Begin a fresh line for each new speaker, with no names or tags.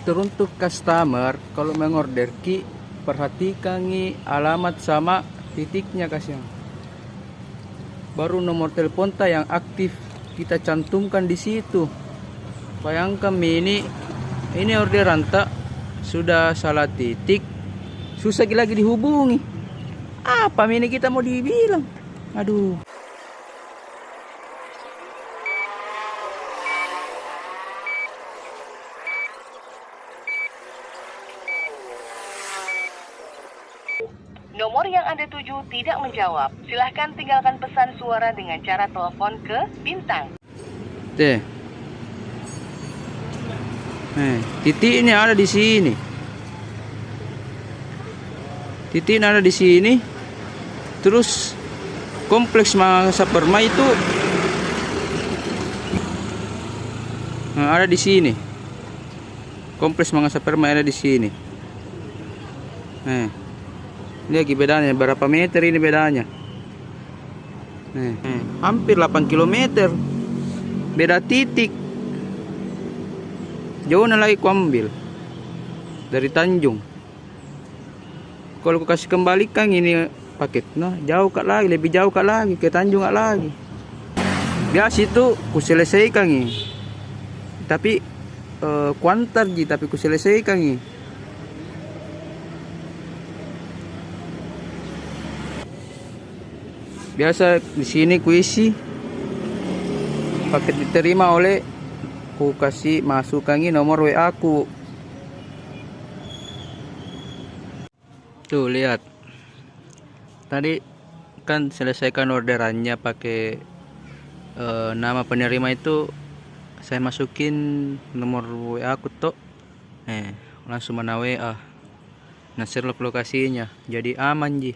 Teruntuk customer kalau mengorder ki, perhatikan alamat sama titiknya kasih. Baru nomor telepon yang aktif kita cantumkan di situ. Bayangkan ini orderan tak sudah salah titik, susah lagi dihubungi. Apa ini kita mau dibilang? Aduh.
Nomor yang Anda tuju tidak menjawab. Silahkan tinggalkan pesan suara dengan cara telepon ke bintang.
Titiknya ada di sini. Titiknya ada di sini. Terus kompleks Mangasa Permai itu ada di sini. Kompleks Mangasa Permai ada di sini. Ini lagi bedanya berapa meter ini bedanya. Hampir 8 km. Beda titik. Jauh lagi ku ambil dari Tanjung. Kalau ku kasih kembalikan ini paket, jauh kak lagi, lebih jauh kak lagi ke Tanjung kak lagi. Biasa itu ku selesaikan ini. Tapi kuantar tapi ku selesaikan ini. Biasa di sini ku isi paket diterima oleh ku kasih masukkan nomor WA aku. Tuh lihat. Tadi kan selesaikan orderannya pakai nama penerima itu saya masukin nomor WA aku tuh. Langsung mana WA. Nah, share lokasinya. Jadi aman ji.